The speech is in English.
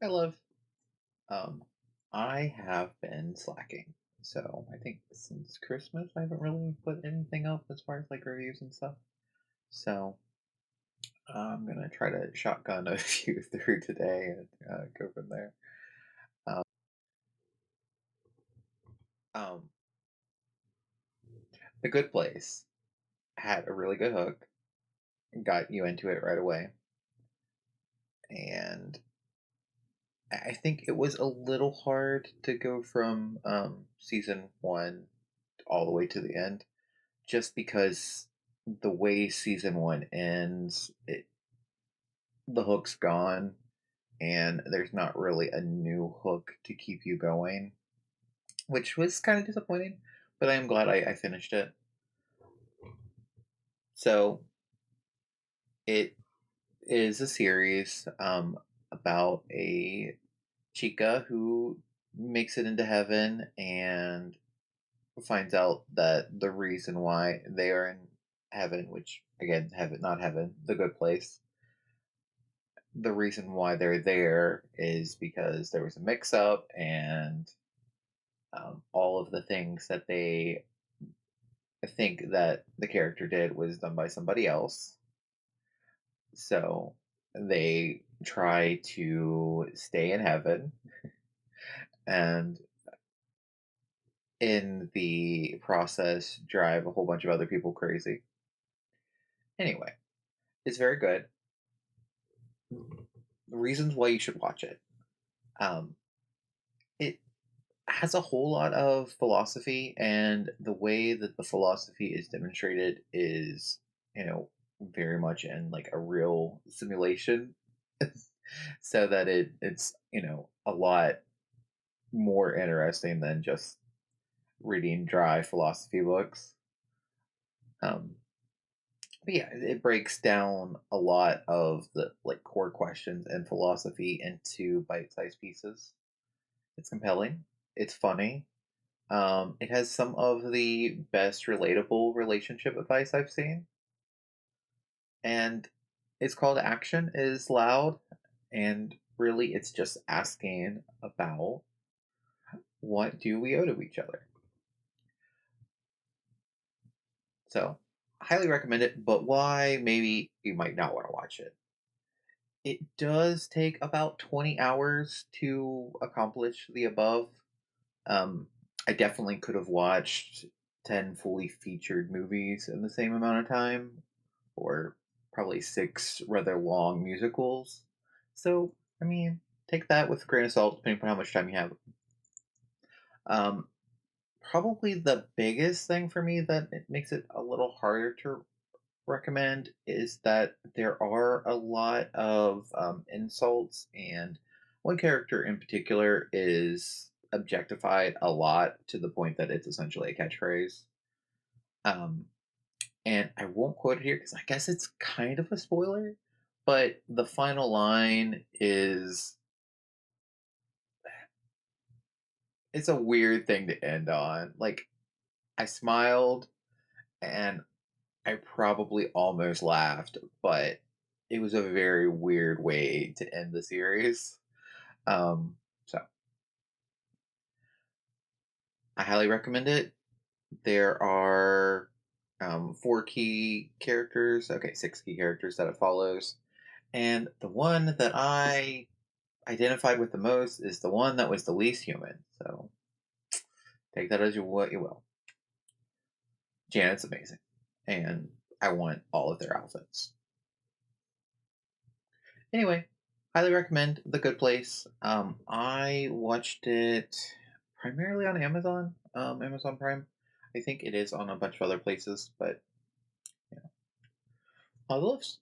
I love. Um, I have been slacking. So I think since Christmas, I haven't really put anything up as far as like reviews and stuff. So I'm gonna try to shotgun a few through today and go from there. Um, um, The Good Place had a really good hook, got you into it right away, and I think it was a little hard to go from season one all the way to the end, just because the way season one ends, the hook's gone, and there's not really a new hook to keep you going, which was kind of disappointing. But I am glad I finished it. So it is a series about a chica who makes it into heaven and finds out that the reason why they are in heaven, which again, heaven, not heaven, the good place, the reason why they're there is because there was a mix up and all of the things that they think that the character did was done by somebody else. So they try to stay in heaven and in the process drive a whole bunch of other people crazy. Anyway, it's very good. Reasons why you should watch it. Um, it has a whole lot of philosophy, and the way that the philosophy is demonstrated is, very much in like a real simulation, so that it's a lot more interesting than just reading dry philosophy books. Um, but yeah, it breaks down a lot of the like core questions in philosophy into bite-sized pieces. It's compelling. It's funny. It has some of the best relatable relationship advice I've seen, and it's called Action is Loud, and really it's just asking about what do we owe to each other. So, highly recommend it, but why maybe you might not want to watch it. It does take about 20 hours to accomplish the above. Um, I definitely could have watched 10 fully featured movies in the same amount of time, or probably six rather long musicals. So, I mean, take that with a grain of salt, depending on how much time you have. Um, Probably the biggest thing for me that it makes it a little harder to recommend is that there are a lot of insults, and one character in particular is objectified a lot to the point that it's essentially a catchphrase. Um, and I won't quote it here because I guess it's kind of a spoiler, but the final line is it's a weird thing to end on. Like, I smiled and I probably almost laughed, but it was a very weird way to end the series. So I highly recommend it. There are four key characters, okay, six key characters that it follows. And the one that I identified with the most is the one that was the least human. So take that as what you will. Janet's amazing. And I want all of their outfits. Anyway, highly recommend The Good Place. I watched it primarily on Amazon, Amazon Prime. I think it is on a bunch of other places, but yeah, all the loves.